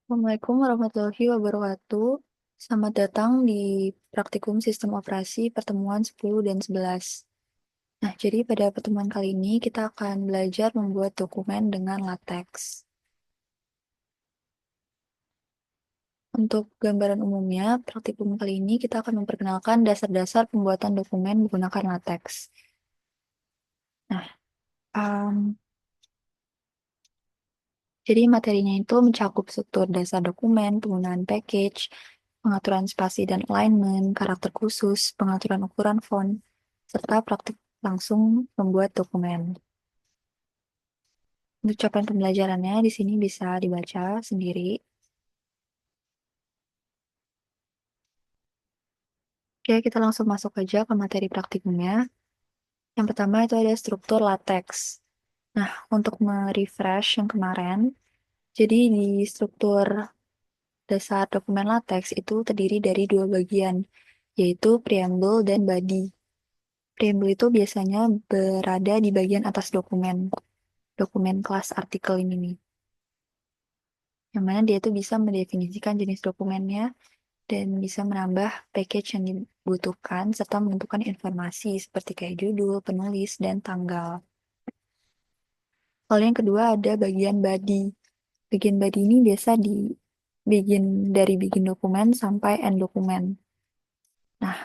Assalamualaikum warahmatullahi wabarakatuh. Selamat datang di Praktikum Sistem Operasi pertemuan 10 dan 11. Nah, jadi pada pertemuan kali ini kita akan belajar membuat dokumen dengan LaTeX. Untuk gambaran umumnya, praktikum kali ini kita akan memperkenalkan dasar-dasar pembuatan dokumen menggunakan LaTeX. Nah, em, jadi materinya itu mencakup struktur dasar dokumen, penggunaan package, pengaturan spasi dan alignment, karakter khusus, pengaturan ukuran font, serta praktik langsung membuat dokumen. Untuk capaian pembelajarannya di sini bisa dibaca sendiri. Oke, kita langsung masuk aja ke materi praktikumnya. Yang pertama itu ada struktur LaTeX. Nah, untuk merefresh yang kemarin, jadi di struktur dasar dokumen LaTeX itu terdiri dari dua bagian, yaitu preamble dan body. Preamble itu biasanya berada di bagian atas dokumen kelas artikel ini nih. Yang mana dia tuh bisa mendefinisikan jenis dokumennya dan bisa menambah package yang dibutuhkan serta menentukan informasi seperti kayak judul, penulis, dan tanggal. Lalu yang kedua ada bagian body. Bagian body ini biasa dari bikin dokumen sampai end dokumen. Nah,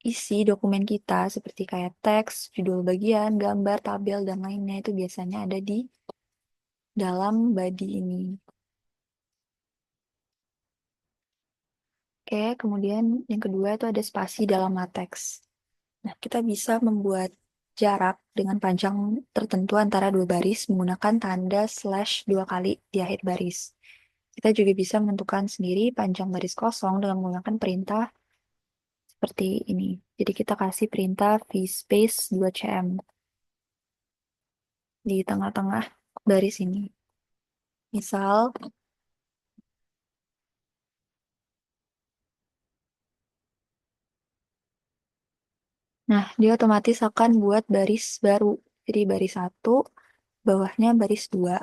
isi dokumen kita seperti kayak teks, judul bagian, gambar, tabel, dan lainnya itu biasanya ada di dalam body ini. Oke, kemudian yang kedua itu ada spasi dalam LaTeX. Nah, kita bisa membuat jarak dengan panjang tertentu antara dua baris menggunakan tanda slash dua kali di akhir baris. Kita juga bisa menentukan sendiri panjang baris kosong dengan menggunakan perintah seperti ini. Jadi kita kasih perintah vspace 2cm di tengah-tengah baris ini. Misal, nah dia otomatis akan buat baris baru. Jadi baris satu, bawahnya baris dua.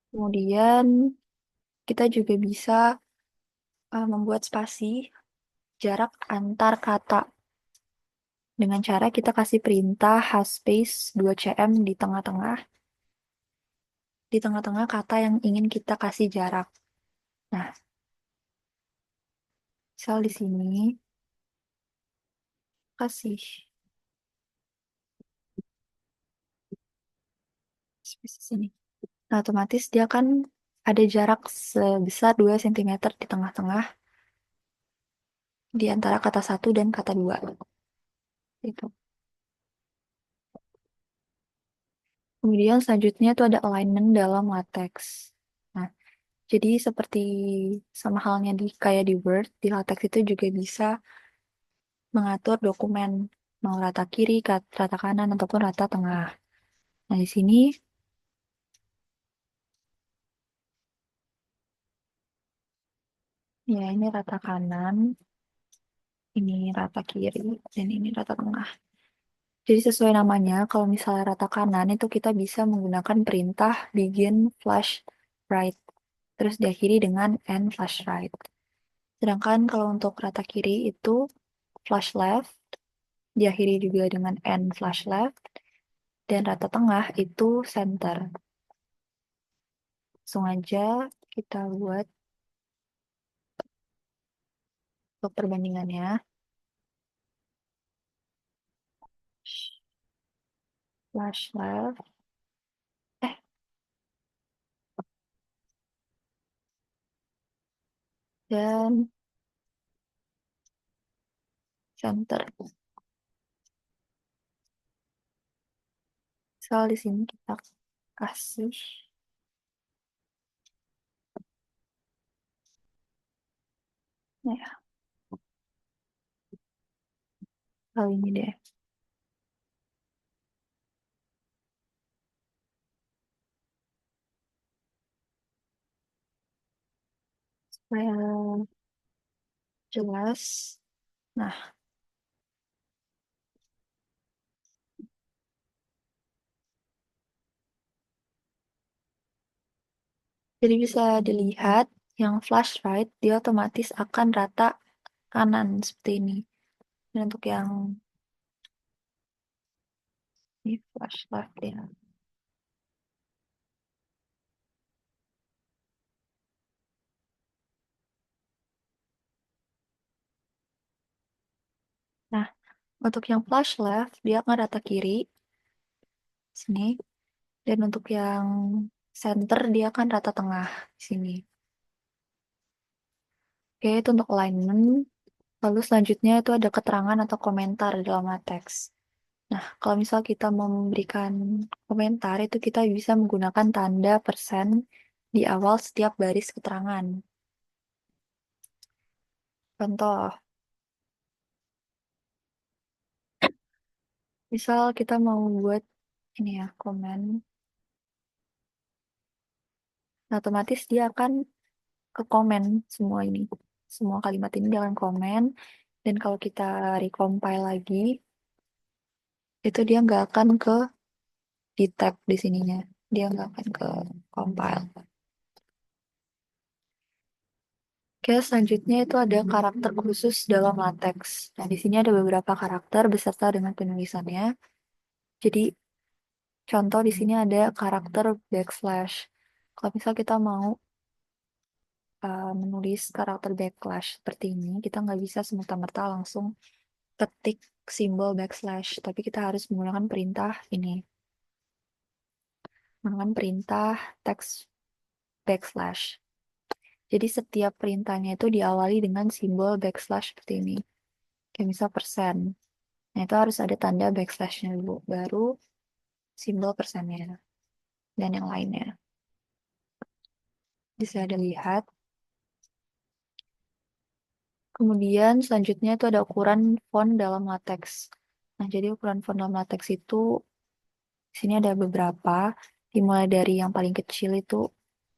Kemudian kita juga bisa membuat spasi jarak antar kata dengan cara kita kasih perintah hspace 2cm di tengah-tengah kata yang ingin kita kasih jarak. Nah, misal di sini kasih space di sini. Nah, otomatis dia kan ada jarak sebesar 2 cm di tengah-tengah di antara kata satu dan kata dua. Itu. Kemudian selanjutnya itu ada alignment dalam LaTeX. Nah, jadi seperti sama halnya kayak di Word, di LaTeX itu juga bisa mengatur dokumen mau rata kiri, rata kanan ataupun rata tengah. Nah, di sini ya ini rata kanan, ini rata kiri, dan ini rata tengah. Jadi sesuai namanya, kalau misalnya rata kanan itu kita bisa menggunakan perintah begin flash right, terus diakhiri dengan end flash right. Sedangkan kalau untuk rata kiri itu flash left, diakhiri juga dengan end flash left, dan rata tengah itu center. Langsung aja kita buat untuk perbandingannya. Flash left, eh, dan center. Misal di sini kita kasih, ya, kali ini deh. Supaya jelas. Nah, Jadi bisa dilihat yang flash right, dia otomatis akan rata kanan seperti ini. Dan untuk yang ini flash left ya. Nah, untuk yang flash left, dia akan rata kiri, sini. Dan untuk yang center, dia akan rata tengah, sini. Oke, itu untuk alignment. Lalu selanjutnya itu ada keterangan atau komentar dalam teks. Nah, kalau misal kita mau memberikan komentar, itu kita bisa menggunakan tanda persen di awal setiap baris keterangan. Contoh, misal kita mau buat ini ya, komen, nah, otomatis dia akan ke komen semua ini. Semua kalimat ini dia akan komen, dan kalau kita recompile lagi, itu dia nggak akan ke di tab di sininya. Dia nggak akan ke compile. Oke, selanjutnya itu ada karakter khusus dalam LaTeX. Nah, di sini ada beberapa karakter beserta dengan penulisannya. Jadi, contoh di sini ada karakter backslash. Kalau misal kita mau menulis karakter backslash seperti ini, kita nggak bisa semerta-merta langsung ketik simbol backslash, tapi kita harus menggunakan perintah ini. Menggunakan perintah text backslash. Jadi, setiap perintahnya itu diawali dengan simbol backslash seperti ini. Kayak misal persen. Nah, itu harus ada tanda backslashnya dulu, baru simbol persennya, dan yang lainnya. Bisa ada lihat. Kemudian selanjutnya itu ada ukuran font dalam LaTeX. Nah, jadi ukuran font dalam LaTeX itu, di sini ada beberapa. Dimulai dari yang paling kecil itu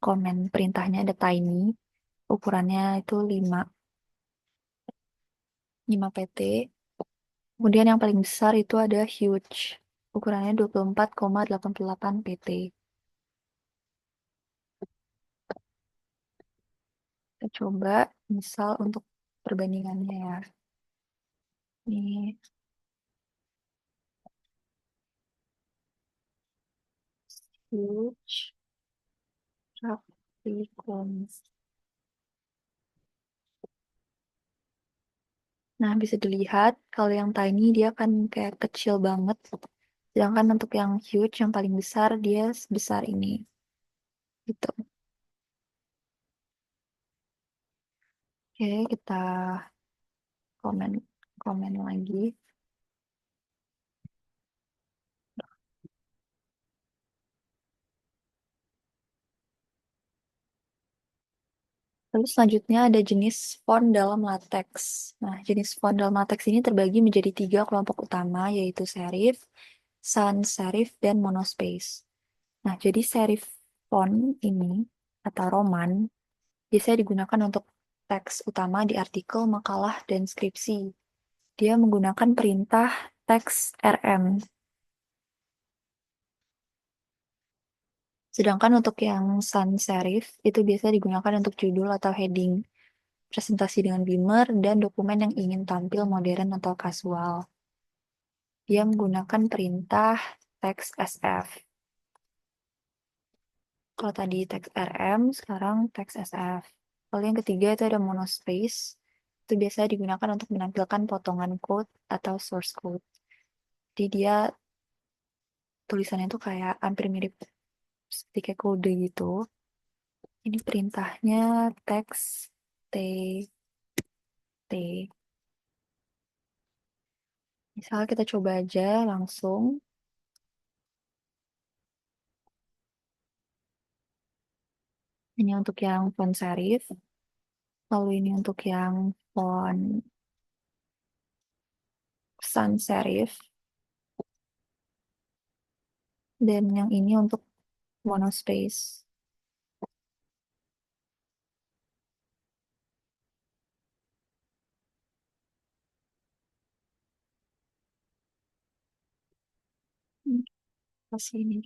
komen perintahnya ada tiny. Ukurannya itu 5 pt. Kemudian yang paling besar itu ada huge. Ukurannya 24,88 pt. Kita coba misal untuk perbandingannya ya. Ini huge Capricorn. Nah, bisa dilihat kalau yang tiny dia kan kayak kecil banget. Sedangkan untuk yang huge, yang paling besar, dia sebesar ini. Gitu. Oke, kita komen komen lagi. Lalu selanjutnya ada jenis font dalam latex. Nah, jenis font dalam latex ini terbagi menjadi 3 kelompok utama, yaitu serif, sans serif, dan monospace. Nah, jadi serif font ini atau Roman biasanya digunakan untuk teks utama di artikel, makalah, dan skripsi. Dia menggunakan perintah teks RM. Sedangkan untuk yang sans serif itu biasa digunakan untuk judul atau heading, presentasi dengan Beamer, dan dokumen yang ingin tampil modern atau kasual. Dia menggunakan perintah teks SF. Kalau tadi teks RM, sekarang teks SF. Lalu yang ketiga itu ada monospace. Itu biasa digunakan untuk menampilkan potongan code atau source code. Jadi dia tulisannya tuh kayak hampir mirip seperti kayak kode gitu. Ini perintahnya teks T T. Misal kita coba aja langsung. Ini untuk yang font serif. Lalu ini untuk yang font sans serif. Dan yang ini untuk monospace. Hmm, kasih ini.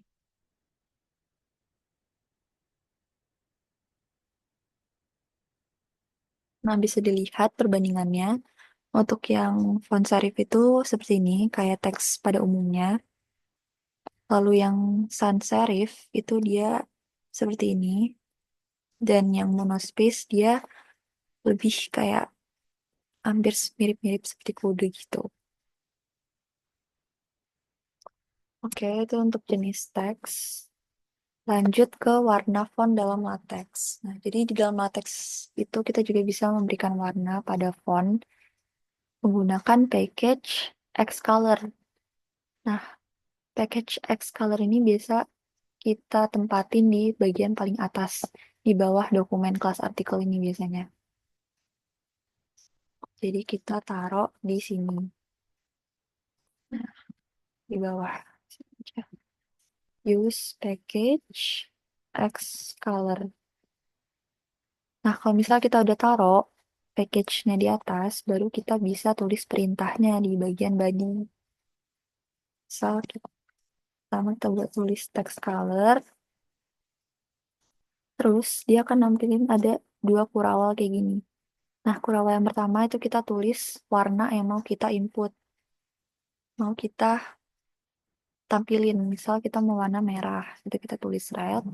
Nah, bisa dilihat perbandingannya. Untuk yang font serif itu seperti ini, kayak teks pada umumnya. Lalu yang sans serif itu dia seperti ini. Dan yang monospace dia lebih kayak hampir mirip-mirip seperti kode gitu. Oke, itu untuk jenis teks. Lanjut ke warna font dalam latex. Nah, jadi di dalam latex itu kita juga bisa memberikan warna pada font menggunakan package Xcolor. Nah, package Xcolor ini biasa kita tempatin di bagian paling atas, di bawah dokumen kelas artikel ini biasanya. Jadi kita taruh di sini, nah, di bawah. Use package Xcolor. Nah, kalau misal kita udah taruh package-nya di atas, baru kita bisa tulis perintahnya di bagian body. Misal kita, pertama kita buat tulis text color, terus dia akan nampilin ada dua kurawal kayak gini. Nah, kurawal yang pertama itu kita tulis warna yang mau kita input. Mau kita tampilin, misal kita mau warna merah, itu kita tulis red.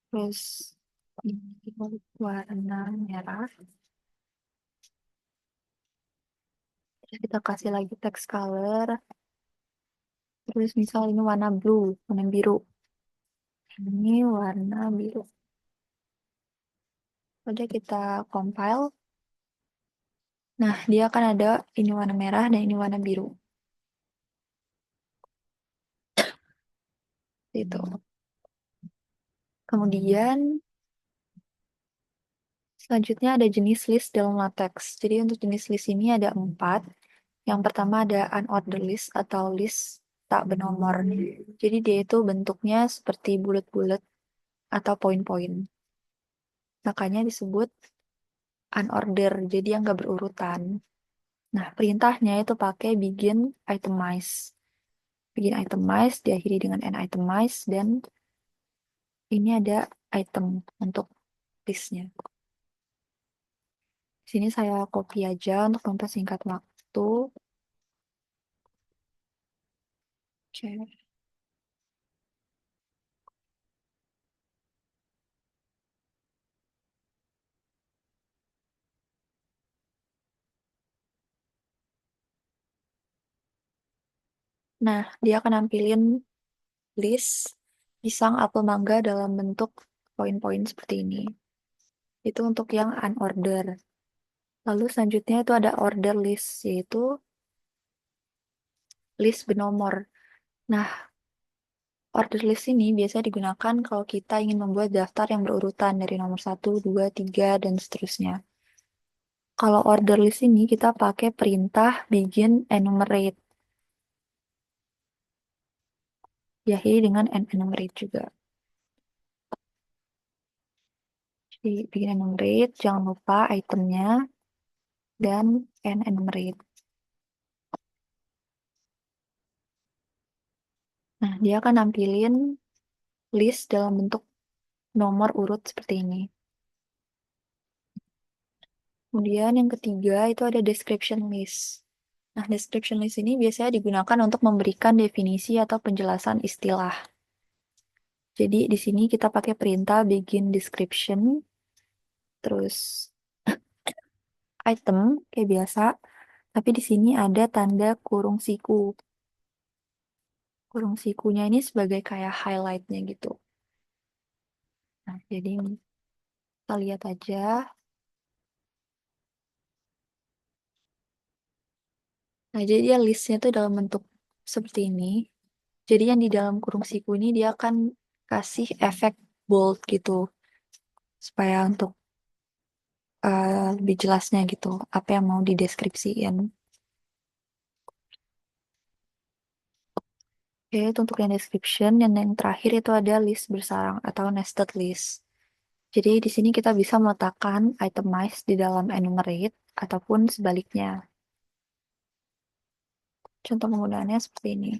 Terus ini warna merah. Terus kita kasih lagi text color. Terus misal ini warna blue, warna biru. Ini warna biru. Udah kita compile. Nah, dia akan ada ini warna merah dan ini warna biru. Itu. Kemudian selanjutnya ada jenis list dalam latex. Jadi untuk jenis list ini ada 4. Yang pertama ada unordered list atau list tak bernomor. Jadi dia itu bentuknya seperti bulat-bulat atau poin-poin. Makanya disebut unordered, jadi yang nggak berurutan. Nah, perintahnya itu pakai begin itemize. Begin itemize diakhiri dengan n itemize dan ini ada item untuk listnya. Sini saya copy aja untuk mempersingkat waktu. Oke. Nah, dia akan nampilin list pisang, apel, mangga dalam bentuk poin-poin seperti ini. Itu untuk yang unorder. Lalu selanjutnya itu ada order list, yaitu list bernomor. Nah, order list ini biasa digunakan kalau kita ingin membuat daftar yang berurutan dari nomor 1, 2, 3, dan seterusnya. Kalau order list ini kita pakai perintah begin enumerate. Diakhiri dengan enumerate juga. Jadi begin enumerate, jangan lupa itemnya, dan enumerate. Nah, dia akan nampilin list dalam bentuk nomor urut seperti ini. Kemudian yang ketiga itu ada description list. Nah, description list ini biasanya digunakan untuk memberikan definisi atau penjelasan istilah. Jadi di sini kita pakai perintah begin description, terus item kayak biasa, tapi di sini ada tanda kurung siku. Kurung sikunya ini sebagai kayak highlightnya gitu. Nah, jadi kita lihat aja. Nah, jadi dia listnya tuh dalam bentuk seperti ini. Jadi yang di dalam kurung siku ini dia akan kasih efek bold gitu, supaya untuk lebih jelasnya gitu, apa yang mau dideskripsiin. Oke, itu untuk yang description. Yang terakhir itu ada list bersarang atau nested list. Jadi di sini kita bisa meletakkan itemize di dalam enumerate ataupun sebaliknya. Contoh penggunaannya seperti ini.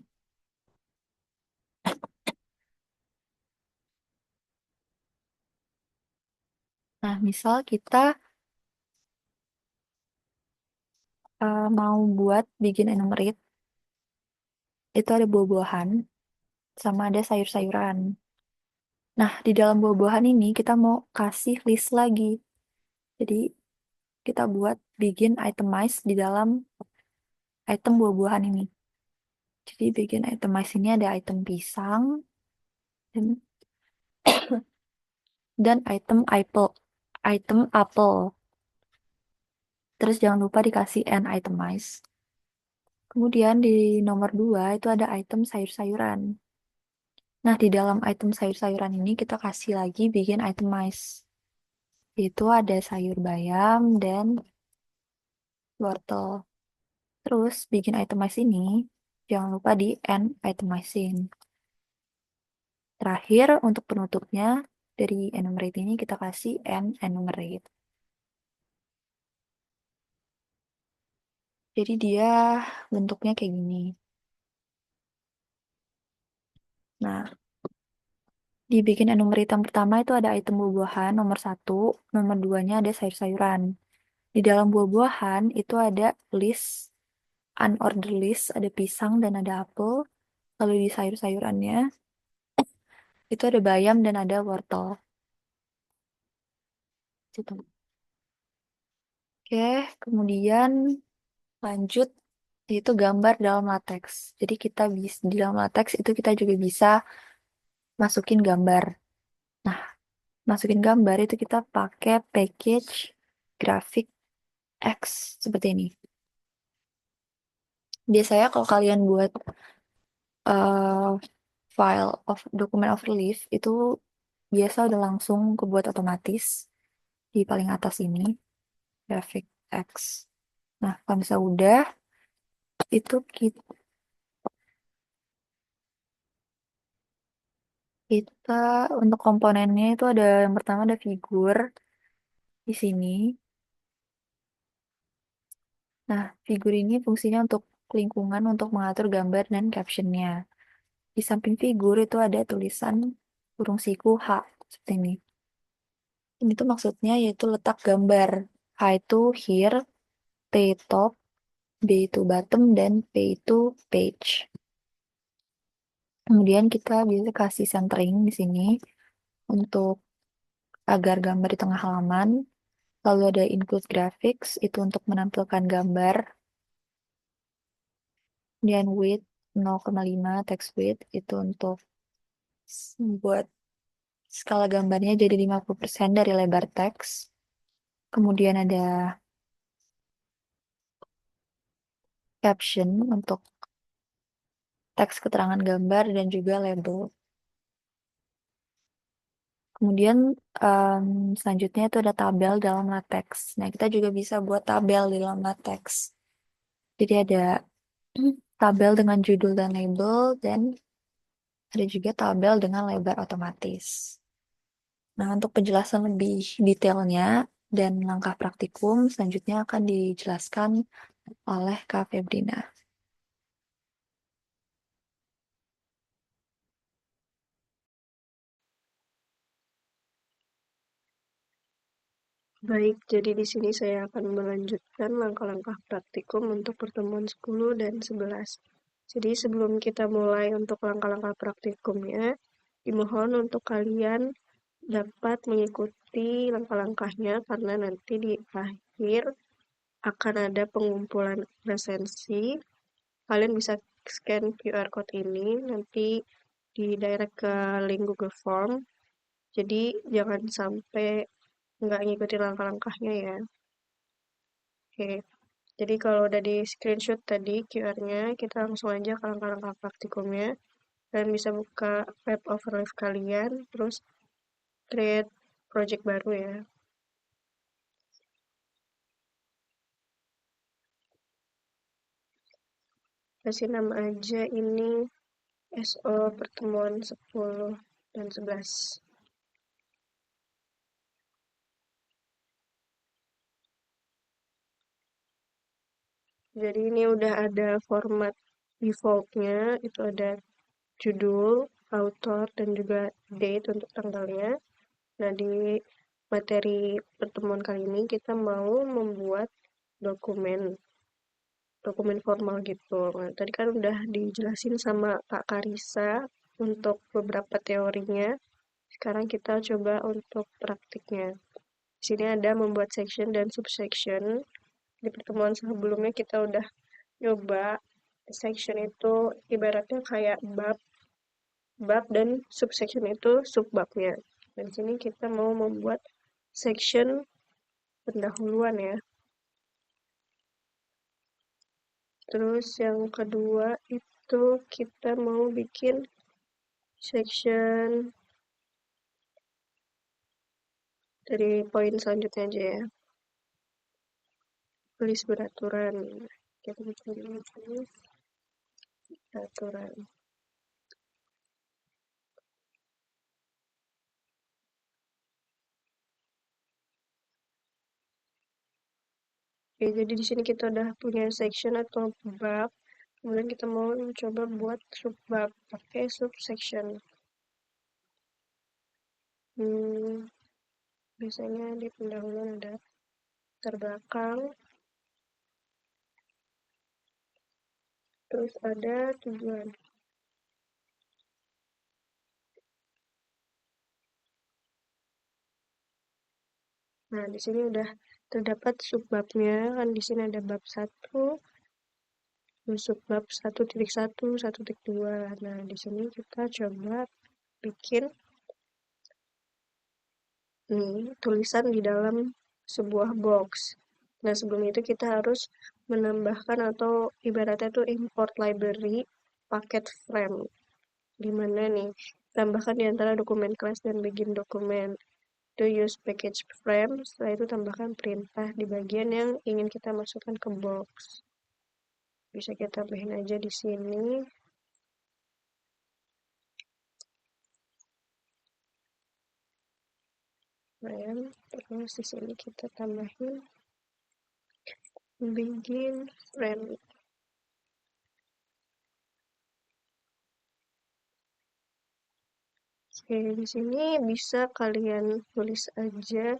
Nah, misal kita mau buat bikin enumerate, itu ada buah-buahan sama ada sayur-sayuran. Nah, di dalam buah-buahan ini kita mau kasih list lagi. Jadi, kita buat bikin itemize di dalam item buah-buahan ini. Jadi, bikin itemize ini ada item pisang dan, dan item apel. Terus jangan lupa dikasih n itemize. Kemudian di nomor 2 itu ada item sayur-sayuran. Nah, di dalam item sayur-sayuran ini kita kasih lagi bikin itemize. Itu ada sayur bayam dan wortel. Terus bikin itemize ini, jangan lupa di end itemizing. Terakhir, untuk penutupnya, dari enumerate ini kita kasih end enumerate. Jadi dia bentuknya kayak gini. Nah, dibikin enumerate yang pertama itu ada item buah-buahan nomor 1, nomor 2-nya ada sayur-sayuran. Di dalam buah-buahan itu ada list, unordered list, ada pisang dan ada apel. Lalu di sayur-sayurannya itu ada bayam dan ada wortel. Gitu. Oke, kemudian lanjut itu gambar dalam latex. Jadi kita bisa di dalam latex itu kita juga bisa masukin gambar. Nah, masukin gambar itu kita pakai package graphic X seperti ini. Biasanya kalau kalian buat eh, file of dokumen overleaf itu biasa udah langsung kebuat otomatis di paling atas ini graphic X. Nah, kalau misalnya udah itu kita untuk komponennya itu ada yang pertama ada figur di sini. Nah, figur ini fungsinya untuk lingkungan untuk mengatur gambar dan captionnya. Di samping figur itu ada tulisan kurung siku H seperti ini. Ini tuh maksudnya yaitu letak gambar. H itu here, T top, B itu bottom, dan P itu page. Kemudian kita bisa kasih centering di sini untuk agar gambar di tengah halaman. Lalu ada include graphics, itu untuk menampilkan gambar. Kemudian width 0,5 text width, itu untuk buat skala gambarnya jadi 50% dari lebar teks. Kemudian ada caption untuk teks keterangan gambar dan juga label. Kemudian em, selanjutnya itu ada tabel dalam latex. Nah, kita juga bisa buat tabel di dalam latex. Jadi ada tabel dengan judul dan label dan ada juga tabel dengan lebar otomatis. Nah, untuk penjelasan lebih detailnya dan langkah praktikum selanjutnya akan dijelaskan oleh Kak Febrina. Baik, jadi di sini saya akan melanjutkan langkah-langkah praktikum untuk pertemuan 10 dan 11. Jadi sebelum kita mulai untuk langkah-langkah praktikumnya, dimohon untuk kalian dapat mengikuti langkah-langkahnya karena nanti di akhir akan ada pengumpulan resensi. Kalian bisa scan QR code ini, nanti di direct ke link Google Form. Jadi jangan sampai nggak ngikutin langkah-langkahnya ya. Oke, jadi kalau udah di screenshot tadi QR-nya, kita langsung aja ke langkah-langkah praktikumnya. Kalian bisa buka web overleaf kalian, terus create project baru ya. Kasih nama aja ini SO pertemuan 10 dan 11. Jadi ini udah ada format defaultnya, itu ada judul, author, dan juga date untuk tanggalnya. Nah, di materi pertemuan kali ini kita mau membuat dokumen formal gitu. Nah, tadi kan udah dijelasin sama Kak Karisa untuk beberapa teorinya. Sekarang kita coba untuk praktiknya. Di sini ada membuat section dan subsection. Di pertemuan sebelumnya kita udah nyoba section itu ibaratnya kayak bab dan subsection itu subbabnya. Dan di sini kita mau membuat section pendahuluan ya. Terus yang kedua itu kita mau bikin section dari poin selanjutnya aja ya. List beraturan. Kita bikin list beraturan. Oke, jadi di sini kita udah punya section atau bab. Kemudian kita mau coba buat subbab pakai subsection. Biasanya di pendahuluan ada terbelakang, terus ada tujuan. Nah, di sini udah terdapat subbabnya, kan di sini ada bab 1, subbab 1.1, 1.2. Nah, di sini kita coba bikin tulisan di dalam sebuah box. Nah, sebelum itu kita harus menambahkan atau ibaratnya itu import library paket frame. Di mana nih, tambahkan di antara dokumen kelas dan begin dokumen. To use package frame, setelah itu tambahkan perintah di bagian yang ingin kita masukkan ke box. Bisa kita tambahin aja di sini. Nah, terus di sini kita tambahin begin frame. Oke, di sini bisa kalian tulis aja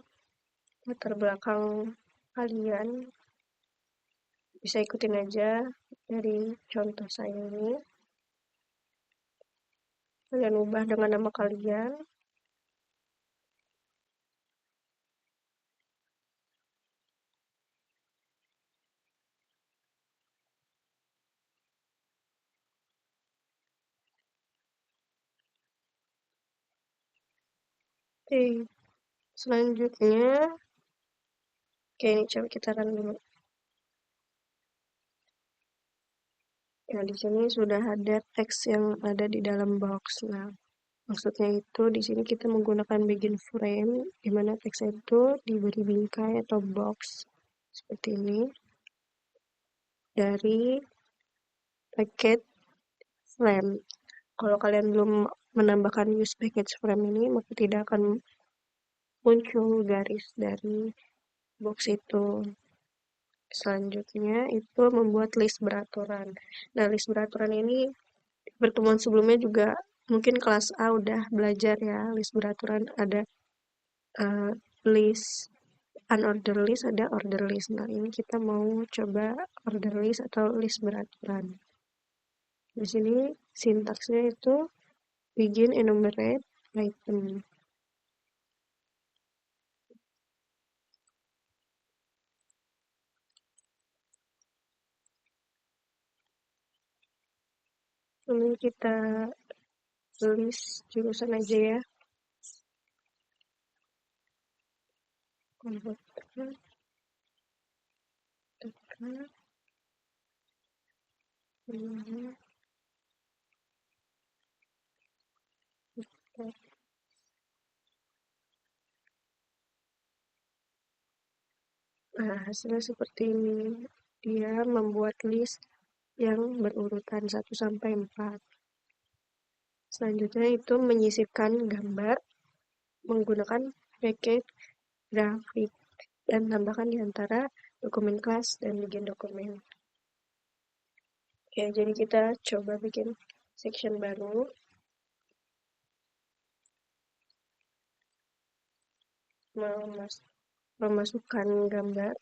latar belakang kalian. Bisa ikutin aja dari contoh saya ini. Kalian ubah dengan nama kalian. Oke, selanjutnya, ini coba kita run dulu. Nah, di sini sudah ada teks yang ada di dalam box. Nah, maksudnya itu di sini kita menggunakan begin frame, di mana teks itu diberi bingkai atau box seperti ini dari packet frame. Kalau kalian belum menambahkan use package frame ini, maka tidak akan muncul garis dari box itu. Selanjutnya itu membuat list beraturan. Nah, list beraturan ini pertemuan sebelumnya juga mungkin kelas A udah belajar ya, list beraturan ada list unorder list, ada order list. Nah, ini kita mau coba order list atau list beraturan. Di sini sintaksnya itu begin enumerate item. Ini kita tulis jurusan aja ya. Komputer, tekan, ini, nah, hasilnya seperti ini. Dia membuat list yang berurutan 1 sampai 4. Selanjutnya itu menyisipkan gambar menggunakan package grafik dan tambahkan di antara dokumen kelas dan bikin dokumen. Oke, jadi kita coba bikin section baru. memasukkan gambar.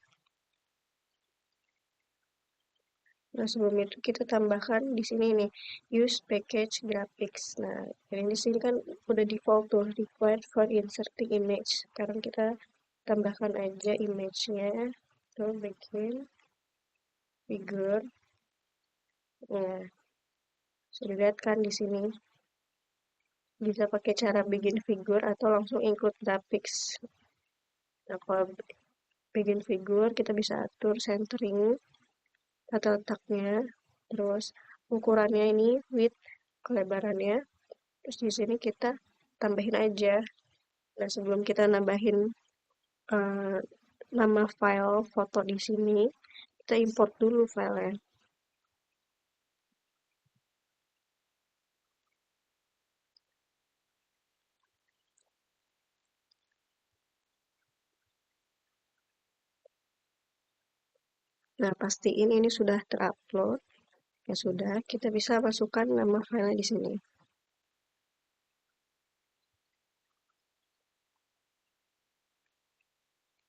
Nah, sebelum itu kita tambahkan di sini nih, use package graphics. Nah, ini di sini kan udah default tuh, required for inserting image. Sekarang kita tambahkan aja image-nya. Tuh, bikin figure. Nah, sudah lihat kan di sini. Bisa pakai cara bikin figure atau langsung include graphics. Nah, kalau bikin figure, kita bisa atur centering, tata letaknya, terus ukurannya ini, width, kelebarannya. Terus di sini kita tambahin aja. Nah, sebelum kita nambahin eh, nama file foto di sini, kita import dulu filenya. Nah, pastiin ini sudah terupload. Ya sudah, kita bisa masukkan nama filenya di sini.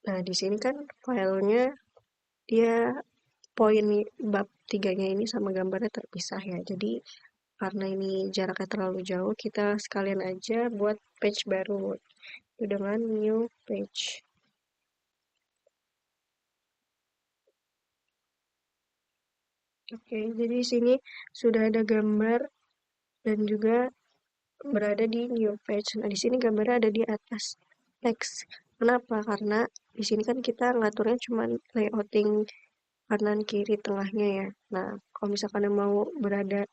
Nah, di sini kan filenya dia poin bab tiganya ini sama gambarnya terpisah ya. Jadi karena ini jaraknya terlalu jauh, kita sekalian aja buat page baru. Itu dengan new page. Oke, jadi di sini sudah ada gambar dan juga berada di new page. Nah, di sini gambarnya ada di atas teks. Kenapa? Karena di sini kan kita ngaturnya cuma layouting kanan, kiri, tengahnya ya. Nah, kalau misalkan mau berada,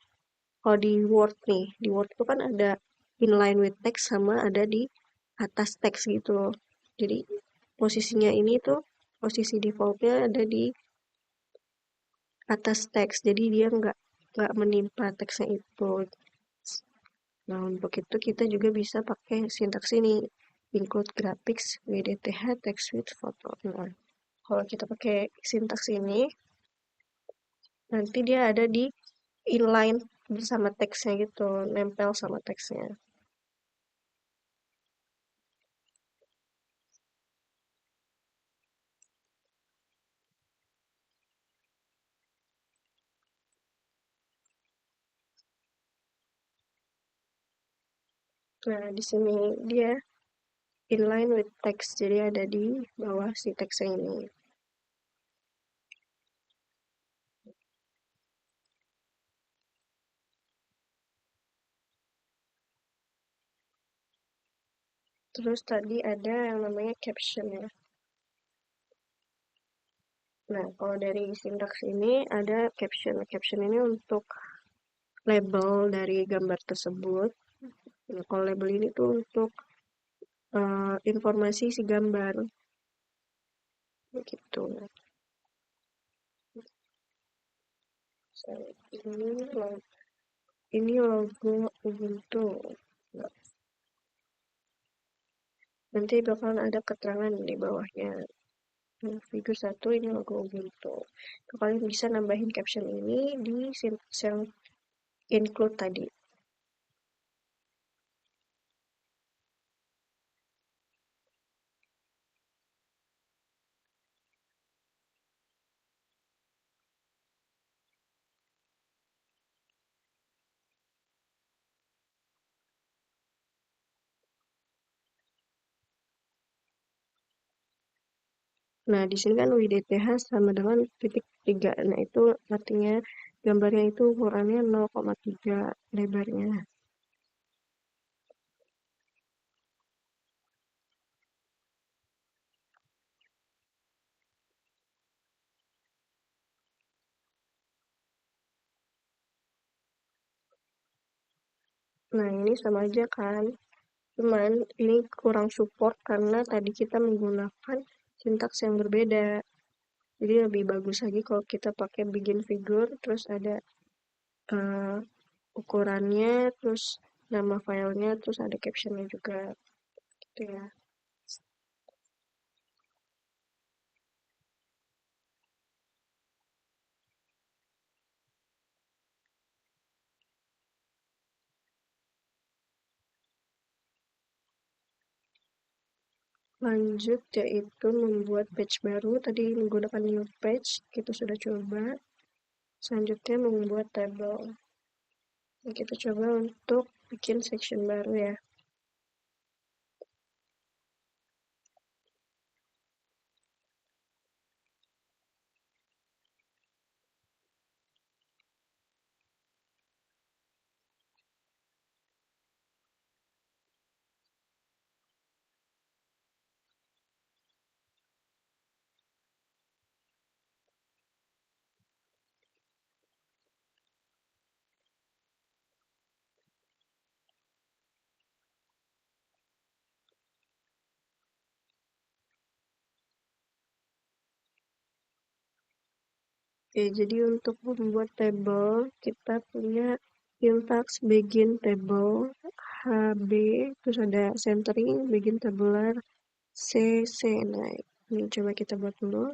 kalau di Word nih, di Word itu kan ada inline with text sama ada di atas teks gitu loh. Jadi posisinya ini tuh, posisi defaultnya ada di atas teks. Jadi dia nggak menimpa teksnya itu. Nah, untuk itu kita juga bisa pakai sintaks ini, include graphics, WDTH, text with photo. Nah, kalau kita pakai sintaks ini, nanti dia ada di inline bersama teksnya gitu, nempel sama teksnya. Nah, di sini dia inline with text, jadi ada di bawah si teksnya ini. Terus tadi ada yang namanya caption ya. Nah, kalau dari sintaks ini ada caption. Caption ini untuk label dari gambar tersebut. Nah, kalau label ini tuh untuk informasi si gambar gitu. Ini logo Ubuntu. Nah, nanti bakalan ada keterangan di bawahnya. Nah, figur 1 ini logo Ubuntu. Kalian bisa nambahin caption ini di syntax yang include tadi. Nah, di sini kan WDTH sama dengan titik 3. Nah, itu artinya gambarnya itu ukurannya 0,3 lebarnya. Nah, ini sama aja kan. Cuman ini kurang support karena tadi kita menggunakan sintaks yang berbeda. Jadi lebih bagus lagi kalau kita pakai bikin figure, terus ada uh, ukurannya, terus nama filenya, terus ada captionnya juga. Gitu ya. Lanjut yaitu membuat page baru, tadi menggunakan new page, kita sudah coba. Selanjutnya membuat table. Nah, kita coba untuk bikin section baru ya. Oke, jadi untuk membuat table, kita punya syntax begin table, HB, terus ada centering, begin tabular, CC. Nah, ini coba kita buat dulu.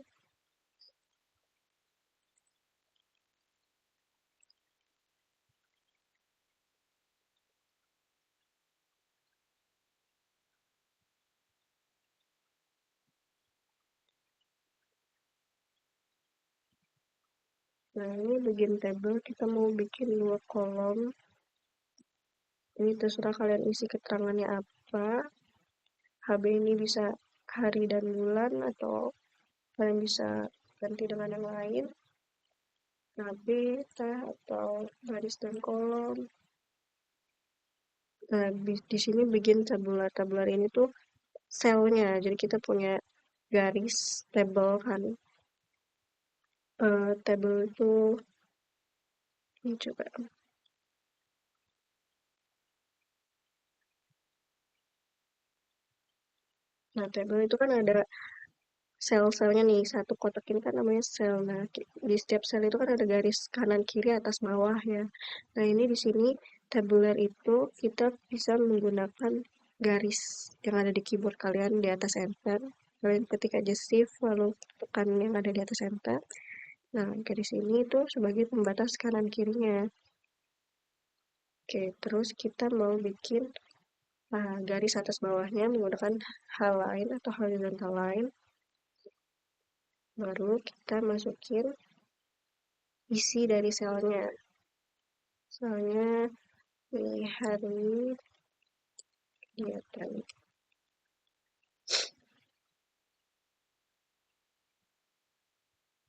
Nah, ini begin table, kita mau bikin 2 kolom. Ini terserah kalian isi keterangannya apa. HB ini bisa hari dan bulan atau kalian bisa ganti dengan yang lain. KB, teh, atau baris dan kolom. Nah, di sini bikin tabular. Tabular ini tuh selnya. Jadi kita punya garis table kan. Table itu, ini coba. Nah, table itu kan ada sel-selnya nih. Satu kotak ini kan namanya sel. Nah, di setiap sel itu kan ada garis kanan kiri atas bawah ya. Nah, ini di sini tabular itu kita bisa menggunakan garis yang ada di keyboard kalian di atas enter. Kalian ketik aja shift lalu tekan yang ada di atas enter. Nah, garis ini itu sebagai pembatas kanan kirinya. Oke, terus kita mau bikin garis atas bawahnya menggunakan hal lain atau horizontal line. Baru kita masukin isi dari selnya. Selnya ini hari kegiatan.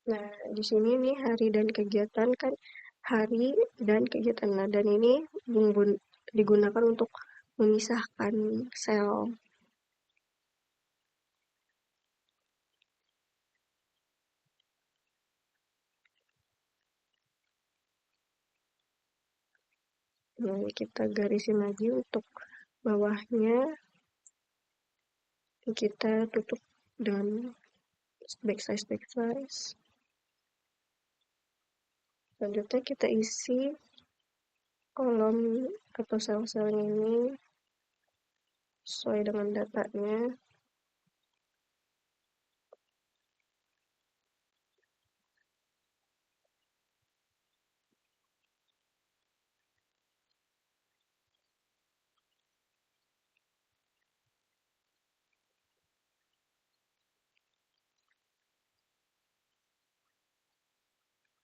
Nah, di sini nih hari dan kegiatan kan hari dan kegiatan. Nah, dan ini digunakan untuk memisahkan sel. Nah, kita garisin lagi untuk bawahnya. Kita tutup dengan backside. Selanjutnya kita isi kolom atau sel-selnya ini sesuai dengan datanya.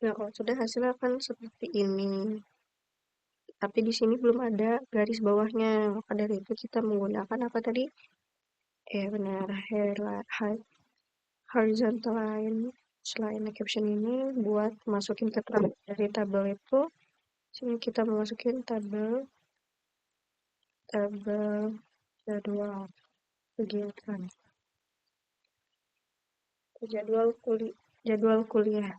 Nah, kalau sudah hasilnya akan seperti ini. Tapi di sini belum ada garis bawahnya. Maka dari itu kita menggunakan apa tadi? Benar, horizontal line. Selain caption ini buat masukin keterangan dari tabel itu, sini kita masukin tabel jadwal kegiatan, jadwal kuliah.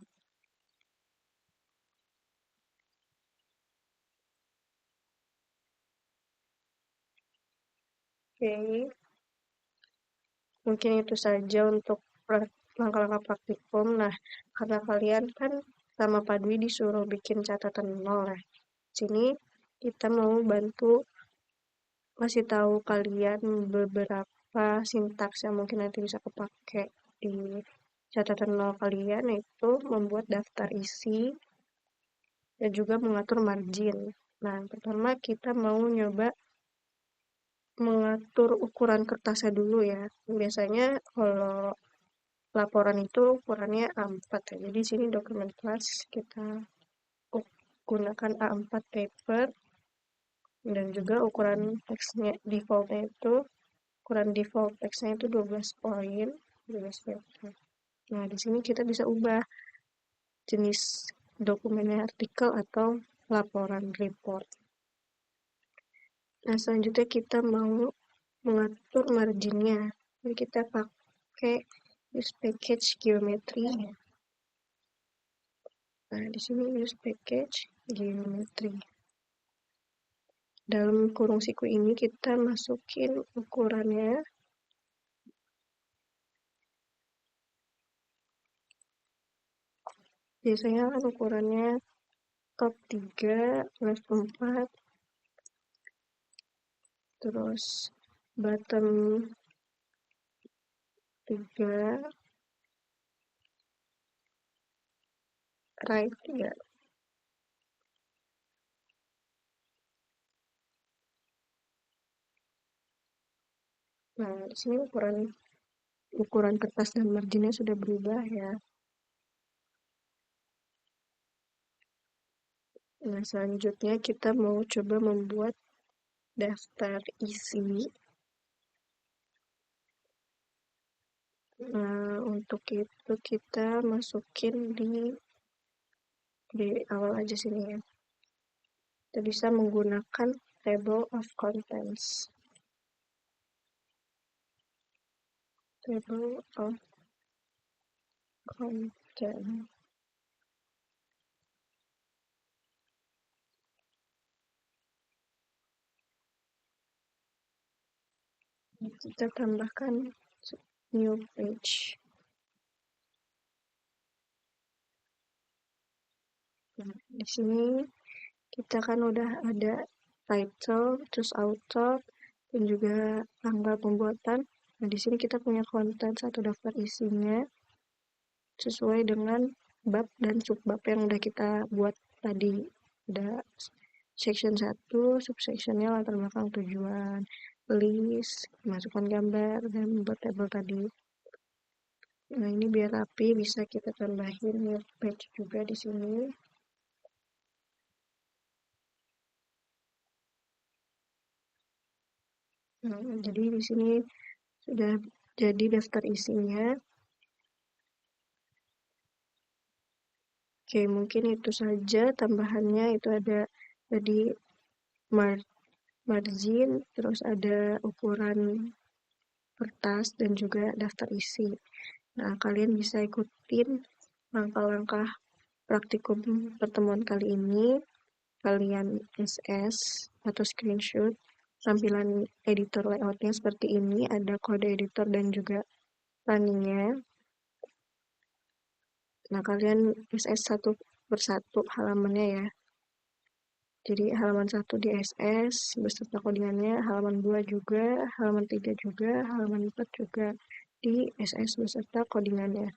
Oke, mungkin itu saja untuk langkah-langkah praktikum. Nah, karena kalian kan sama Pak Dwi disuruh bikin catatan nol ya. Sini kita mau bantu kasih tahu kalian beberapa sintaks yang mungkin nanti bisa kepake di catatan nol kalian, yaitu membuat daftar isi dan juga mengatur margin. Nah, pertama kita mau nyoba mengatur ukuran kertasnya dulu ya. Biasanya kalau laporan itu ukurannya A4 ya. Jadi sini dokumen kelas kita gunakan A4 paper, dan juga ukuran teksnya defaultnya itu ukuran default teksnya itu 12 poin, 12 paper. Nah, di sini kita bisa ubah jenis dokumennya artikel atau laporan report. Nah, selanjutnya kita mau mengatur marginnya. Jadi kita pakai use package geometry. Nah, di sini use package geometry. Dalam kurung siku ini kita masukin ukurannya. Biasanya kan ukurannya top 3, left 4, terus bottom 3, right 3. Nah, di sini ukuran kertas dan marginnya sudah berubah ya. Nah, selanjutnya kita mau coba membuat daftar isi. Nah, untuk itu kita masukin di awal aja sini ya. Kita bisa menggunakan table of contents. Table of content. Kita tambahkan new page. Nah, di sini kita kan udah ada title, terus author, dan juga tanggal pembuatan. Nah, di sini kita punya konten satu daftar isinya sesuai dengan bab dan subbab yang udah kita buat tadi. Ada section 1, subsectionnya latar belakang tujuan, list, masukkan gambar, dan buat table tadi. Nah, ini biar rapi bisa kita tambahin new page juga di sini. Nah, jadi di sini sudah jadi daftar isinya. Oke, mungkin itu saja tambahannya. Itu ada tadi margin, terus ada ukuran kertas, dan juga daftar isi. Nah, kalian bisa ikutin langkah-langkah praktikum pertemuan kali ini. Kalian SS atau screenshot tampilan editor layoutnya seperti ini. Ada kode editor dan juga planningnya. Nah, kalian SS satu persatu halamannya ya. Jadi halaman 1 di SS beserta codingannya, halaman 2 juga, halaman 3 juga, halaman 4 juga di SS beserta codingannya.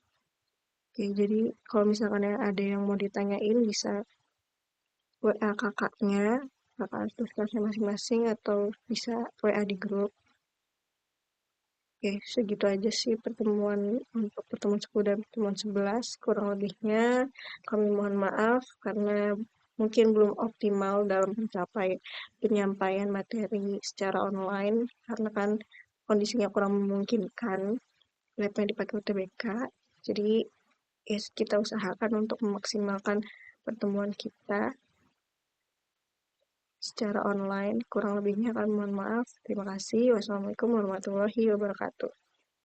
Oke, jadi kalau misalkan ada yang mau ditanyain bisa WA kakaknya, kakak kelasnya masing-masing, atau bisa WA di grup. Oke, segitu aja sih pertemuan untuk pertemuan 10 dan pertemuan 11. Kurang lebihnya kami mohon maaf karena mungkin belum optimal dalam mencapai penyampaian materi secara online karena kan kondisinya kurang memungkinkan, lapnya dipakai UTBK. Jadi kita usahakan untuk memaksimalkan pertemuan kita secara online. Kurang lebihnya kami mohon maaf. Terima kasih. Wassalamualaikum warahmatullahi wabarakatuh.